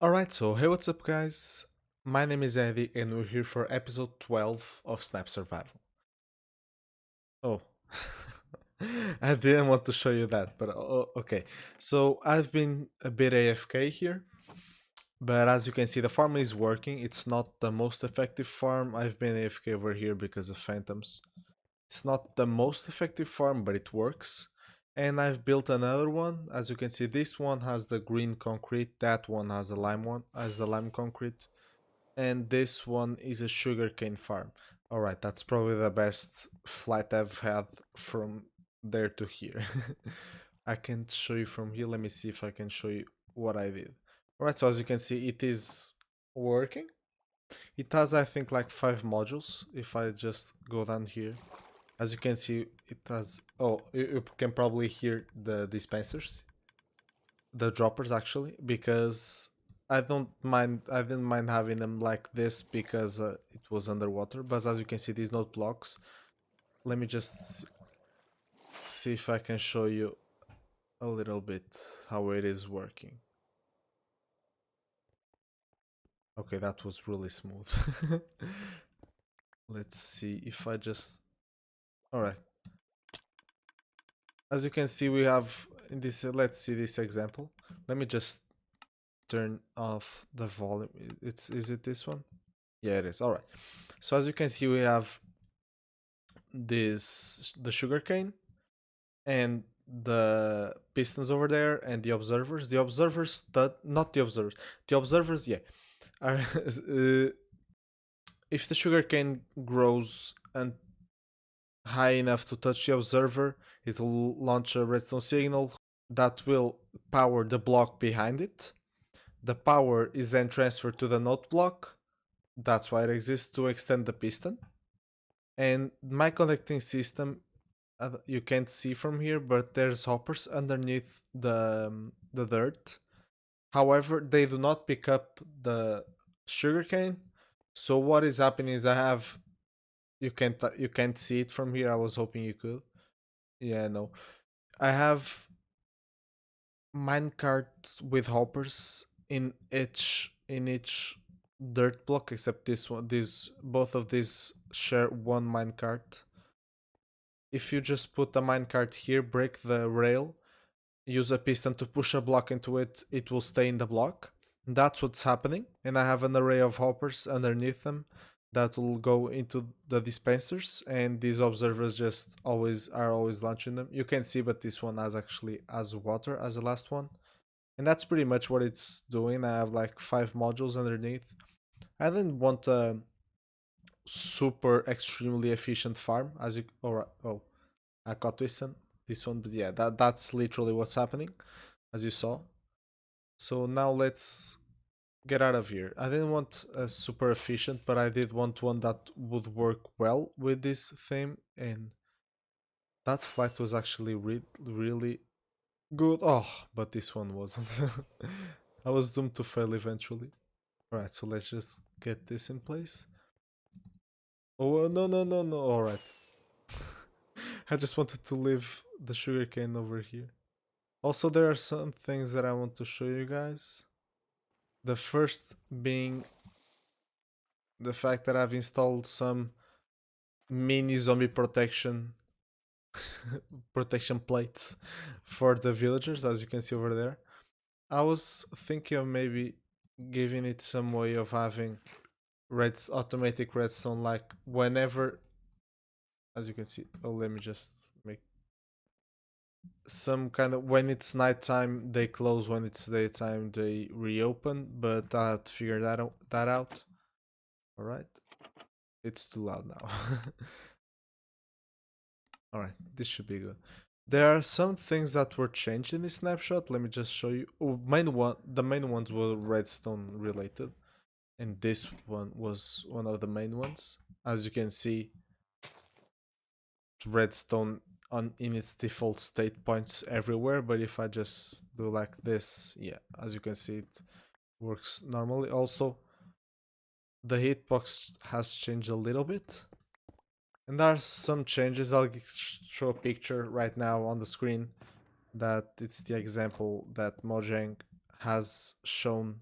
Alright, so hey, what's up, guys? My name is Eddie, and we're here for episode 12 of Snap Survival. Oh, I didn't want to show you that, but okay. So I've been a bit AFK here, but as you can see, the farm is working. It's not the most effective farm. I've been AFK over here because of phantoms. It's not the most effective farm, but it works. And I've built another one. As you can see, this one has the green concrete. That one has a lime one, has the lime concrete. And this one is a sugarcane farm. Alright, that's probably the best flight I've had from there to here. I can show you from here. Let me see if I can show you what I did. Alright, so as you can see, it is working. It has, I think, like 5 modules. If I just go down here, as you can see, it has. Oh, you can probably hear the dispensers, the droppers actually, because I don't mind. I didn't mind having them like this because it was underwater. But as you can see, these note blocks. Let me just see if I can show you a little bit how it is working. Okay, that was really smooth. Let's see if I just. All right. As you can see, we have in this. Let's see this example. Let me just turn off the volume. It's is it this one? Yeah, it is. All right. So as you can see, we have this the sugarcane and the pistons over there and the observers. The observers that not the observers. The observers, yeah, are if the sugarcane grows and high enough to touch the observer, it will launch a redstone signal that will power the block behind it. The power is then transferred to the note block. That's why it exists, to extend the piston. And my connecting system, you can't see from here, but there's hoppers underneath the dirt. However, they do not pick up the sugarcane. So what is happening is I have you can't see it from here. I was hoping you could. Yeah, no. I have minecarts with hoppers in each dirt block, except this one. These both of these share one minecart. If you just put a minecart here, break the rail, use a piston to push a block into it, it will stay in the block. That's what's happening. And I have an array of hoppers underneath them that will go into the dispensers, and these observers just always launching them. You can see, but this one has actually as water as the last one. And that's pretty much what it's doing. I have like 5 modules underneath. I didn't want a super extremely efficient farm as you or oh, I got this one, but yeah, that's literally what's happening, as you saw. So now let's get out of here. I didn't want a super efficient, but I did want one that would work well with this theme, and that flight was actually really good. Oh, but this one wasn't. I was doomed to fail eventually. Alright, so let's just get this in place. Oh, no, no, no, no. Alright. I just wanted to leave the sugarcane over here. Also, there are some things that I want to show you guys. The first being the fact that I've installed some mini zombie protection plates for the villagers, as you can see over there. I was thinking of maybe giving it some way of having automatic redstone, like whenever, as you can see. Oh, let me just make some kind of, when it's nighttime they close, when it's daytime they reopen, but I had to figure that out. All right, it's too loud now. All right, this should be good. There are some things that were changed in this snapshot. Let me just show you. Oh, the main ones were redstone related, and this one was one of the main ones. As you can see, redstone on in its default state points everywhere, but if I just do like this, yeah, as you can see, it works normally. Also, the hitbox has changed a little bit, and there are some changes. I'll show a picture right now on the screen that it's the example that Mojang has shown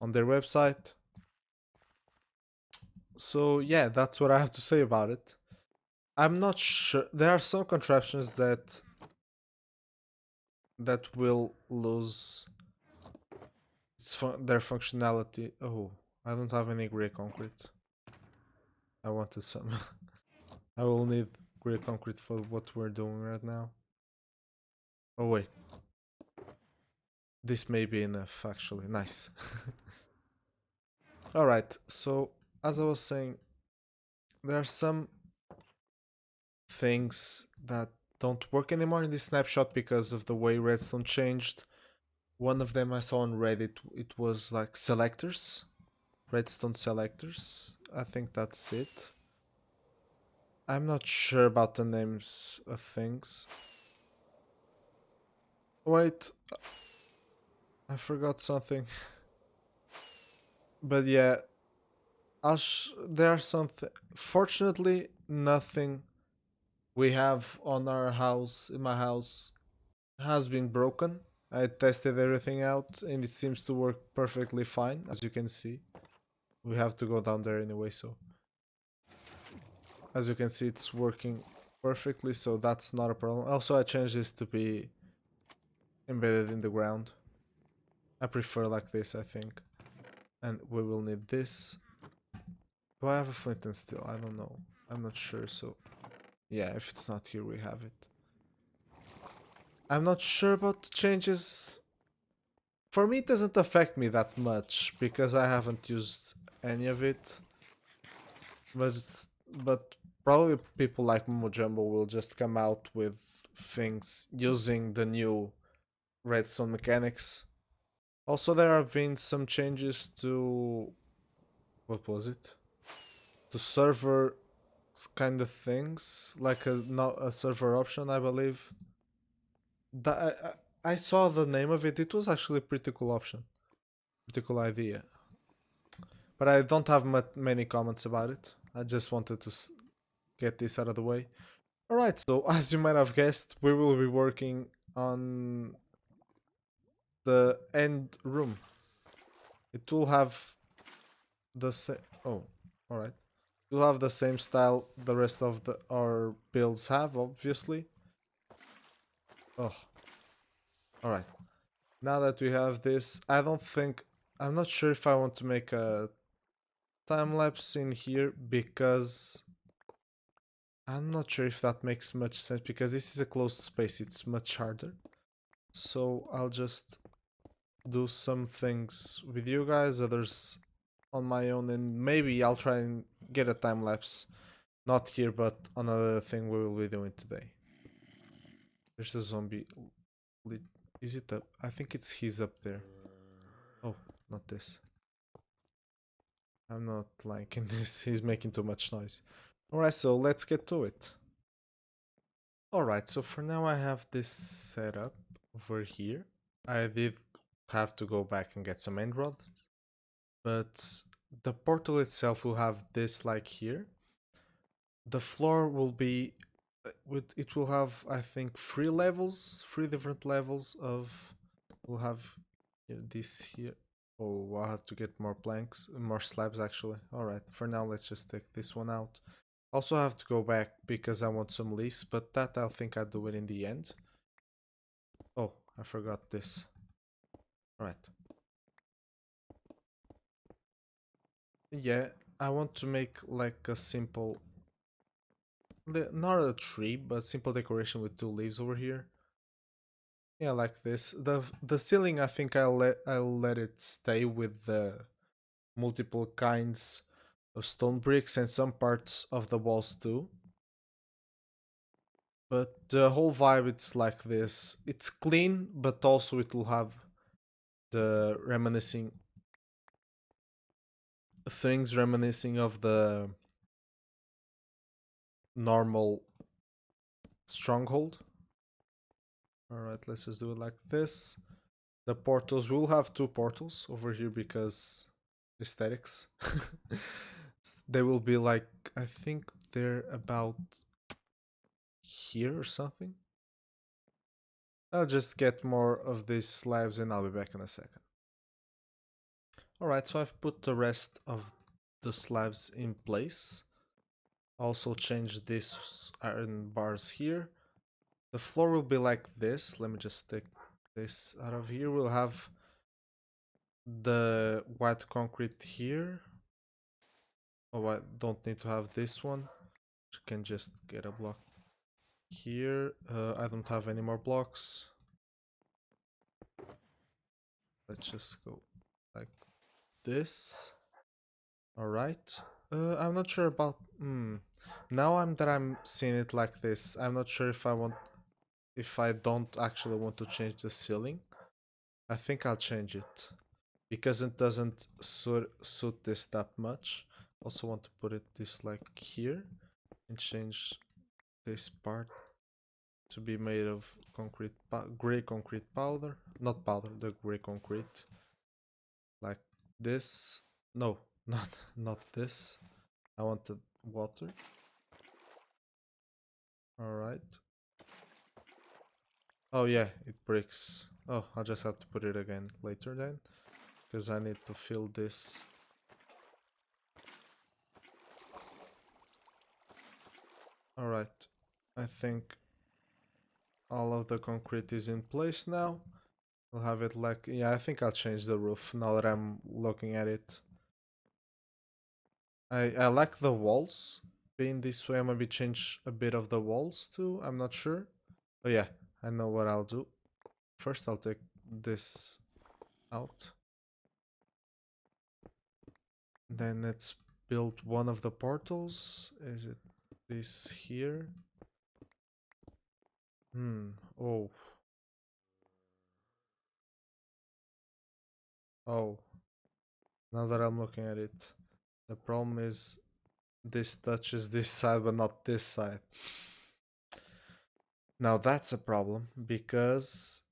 on their website. So yeah, that's what I have to say about it. I'm not sure. There are some contraptions that will lose their functionality. Oh, I don't have any grey concrete. I wanted some. I will need grey concrete for what we're doing right now. Oh wait, this may be enough actually. Nice. All right. So as I was saying, there are some things that don't work anymore in this snapshot because of the way redstone changed. One of them I saw on Reddit, it was like selectors, redstone selectors. I think that's it. I'm not sure about the names of things. Wait, I forgot something. But yeah, there are something. Fortunately, nothing we have on our house, in my house, has been broken. I tested everything out and it seems to work perfectly fine, as you can see. We have to go down there anyway, so as you can see it's working perfectly, so that's not a problem. Also, I changed this to be embedded in the ground. I prefer like this, I think. And we will need this. Do I have a flint and steel? I don't know. I'm not sure, so yeah, if it's not here we have it. I'm not sure about the changes. For me, it doesn't affect me that much because I haven't used any of it. But probably people like Mojumbo will just come out with things using the new redstone mechanics. Also, there have been some changes to what was it? To server kind of things, like a not a server option, I believe. I saw the name of it. It was actually a pretty cool option, pretty cool idea. But I don't have many comments about it. I just wanted to get this out of the way. Alright, so as you might have guessed, we will be working on the end room. It will have the same. Oh, alright. It will have the same style the rest of our builds have, obviously. Oh, alright. Now that we have this, I'm not sure if I want to make a time lapse in here because I'm not sure if that makes much sense because this is a closed space, it's much harder. So I'll just do some things with you guys, others on my own, and maybe I'll try and get a time lapse. Not here, but another thing we will be doing today. There's a zombie. Is it up? I think he's up there. Oh, not this. I'm not liking this. He's making too much noise. Alright, so let's get to it. Alright, so for now I have this set up over here. I did have to go back and get some end rod, but the portal itself will have this like here. The floor will be it will have, I think, three different levels of. We'll have this here. Oh, I'll have to get more planks, more slabs actually. Alright, for now let's just take this one out. Also I have to go back because I want some leaves, but that I think I'll do it in the end. Oh, I forgot this. Alright. Yeah, I want to make like a simple, not a tree, but simple decoration with two leaves over here. Yeah, like this. The ceiling, I think I'll let it stay with the multiple kinds of stone bricks and some parts of the walls too. But the whole vibe, it's like this. It's clean, but also it will have the reminiscing of the normal stronghold. Alright, let's just do it like this. The portals, will have two portals over here because aesthetics. They will be like, I think they're about here or something. I'll just get more of these slabs and I'll be back in a second. Alright, so I've put the rest of the slabs in place. Also change these iron bars here. The floor will be like this. Let me just take this out of here. We'll have the white concrete here. Oh, I don't need to have this one. You can just get a block here. I don't have any more blocks. Let's just go like this. Alright. I'm not sure about... Now I'm seeing it like this. I'm not sure if I don't actually want to change the ceiling. I think I'll change it. Because it doesn't suit this that much. Also want to put it this like here. And change this part to be made of gray concrete powder. Not powder, the gray concrete. Like this. No, not this. I wanted water. Alright. Oh yeah, it breaks. Oh, I'll just have to put it again later then. Because I need to fill this. Alright. I think all of the concrete is in place now. We'll have it like... Yeah, I think I'll change the roof now that I'm looking at it. I like the walls being this way. Maybe change a bit of the walls too. I'm not sure. Oh yeah, I know what I'll do. First I'll take this out. Then let's build one of the portals. Is it this here? Oh. Oh. Now that I'm looking at it. The problem is this touches this side but not this side. Now that's a problem because...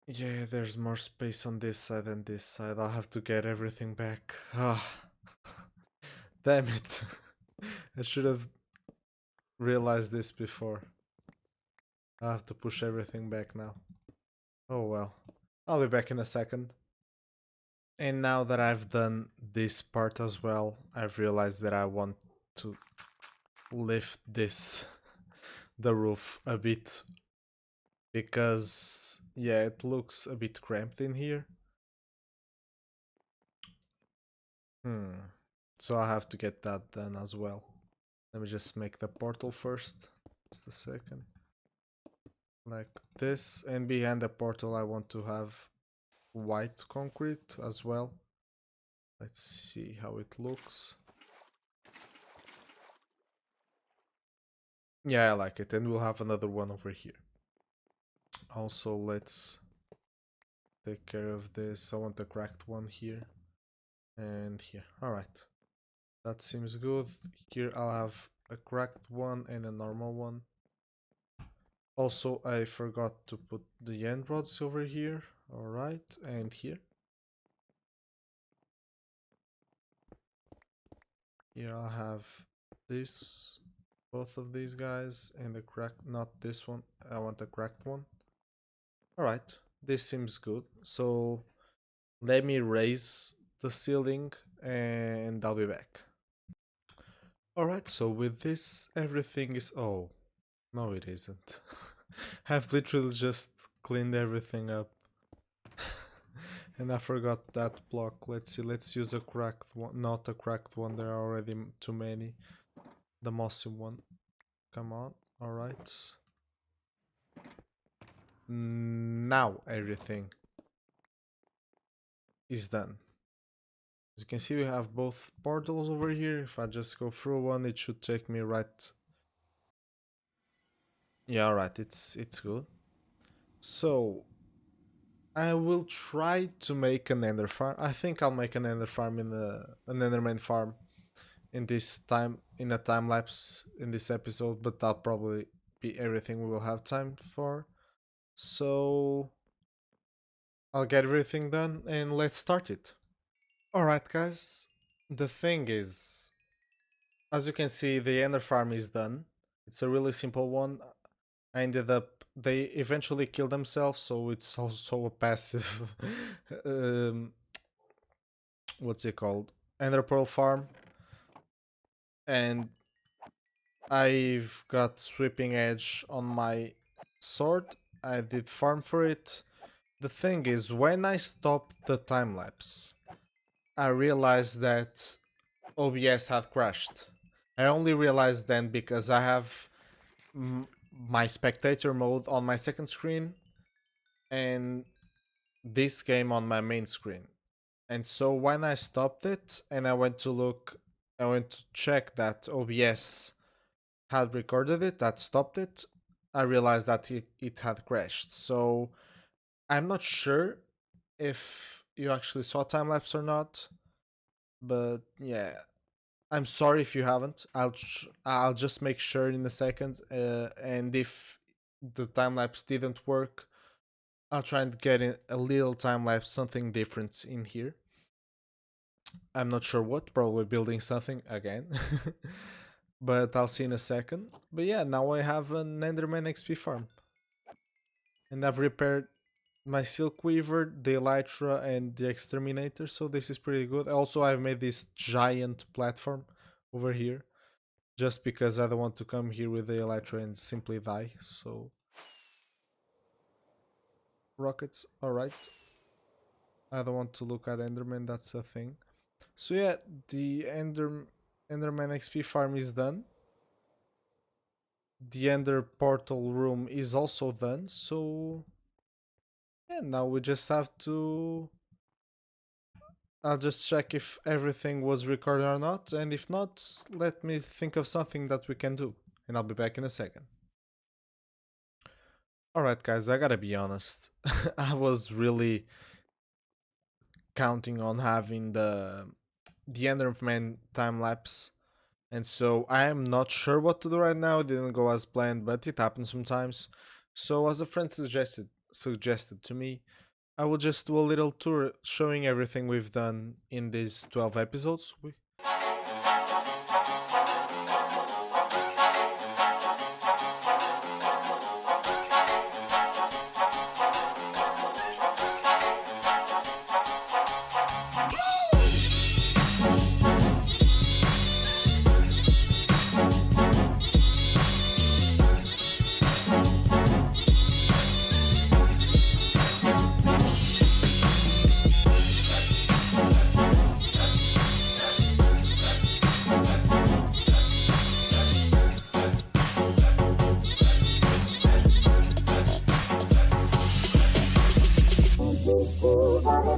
Yeah, there's more space on this side than this side. I'll have to get everything back. Ah. Damn it. I should have realized this before. I have to push everything back now. Oh well. I'll be back in a second. And now that I've done this part as well, I've realized that I want to lift the roof a bit. Because, yeah, it looks a bit cramped in here. So I have to get that done as well. Let me just make the portal first. Just a second. Like this. And behind the portal I want to have white concrete as well. Let's see how it looks. Yeah, I like it. And we'll have another one over here. Also, let's take care of this. I want a cracked one here. And here. Alright. That seems good. Here I'll have a cracked one and a normal one. Also, I forgot to put the end rods over here. Alright, and here. Here I'll have this, both of these guys, and the cracked, not this one. I want a cracked one. Alright, this seems good. So let me raise the ceiling and I'll be back. Alright, so with this, everything is... Oh, no it isn't. I've literally just cleaned everything up. And I forgot that block. Let's see, let's use a cracked one, not a cracked one, there are already too many. The mossy one. Come on, alright. Now everything is done. As you can see, we have both portals over here. If I just go through one, it should take me right... Yeah, alright, it's good. So, I will try to make an ender farm. I think I'll make an ender farm in an enderman farm in a time lapse in this episode, but that'll probably be everything we will have time for. So I'll get everything done and let's start it. Alright guys, the thing is, as you can see, the ender farm is done. It's a really simple one. They eventually kill themselves, so it's also a passive what's it called? Ender Pearl farm, and I've got Sweeping Edge on my sword. I did farm for it. The thing is, when I stopped the time lapse, I realized that OBS had crashed. I only realized then because I have my spectator mode on my second screen and this game on my main screen. And so when I stopped it and I went to look, I went to check that OBS had recorded it, that stopped it, I realized that it had crashed. So I'm not sure if you actually saw time lapse or not, but yeah, I'm sorry if you haven't. I'll just make sure in a second, and if the time lapse didn't work, I'll try and get in a little time lapse, something different in here. I'm not sure what, probably building something again. But I'll see in a second. But yeah, now I have an Enderman XP farm. And I've repaired my Silk Weaver, the Elytra, and the Exterminator, so this is pretty good. Also, I've made this giant platform over here, just because I don't want to come here with the Elytra and simply die, so... Rockets, alright. I don't want to look at Enderman, that's a thing. So yeah, the Enderman XP farm is done. The Ender portal room is also done, so yeah, now we just have to... I'll just check if everything was recorded or not, and if not, let me think of something that we can do, and I'll be back in a second. Alright guys, I gotta be honest, I was really counting on having the Enderman time lapse. And so I am not sure what to do right now. It didn't go as planned, but it happens sometimes. So as a friend suggested to me, I will just do a little tour showing everything we've done in these 12 episodes.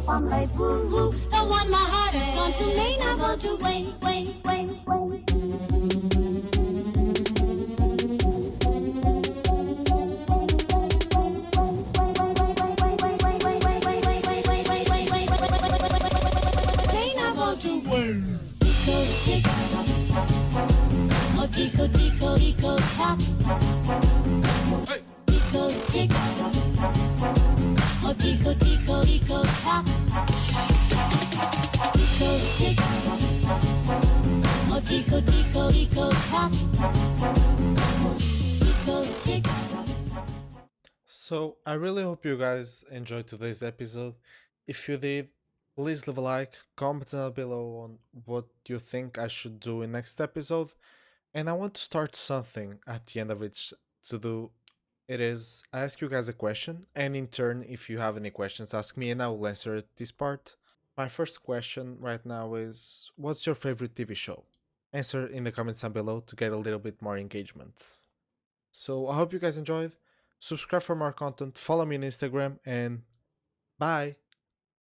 I'm like woo-woo, the one my heart has gone to may not want to wait. May not want to wait. Eco tick, oh eco tap. Eco tick, oh eco tap. Eco tick, oh eco tap. Eco tick. So I really hope you guys enjoyed today's episode. If you did, please leave a like, comment down below on what you think I should do in next episode. And I want to start something at the end of it to do. It is, I ask you guys a question, and in turn, if you have any questions, ask me and I will answer this part. My first question right now is, what's your favorite TV show? Answer in the comments down below to get a little bit more engagement. So I hope you guys enjoyed. Subscribe for more content, follow me on Instagram, and bye!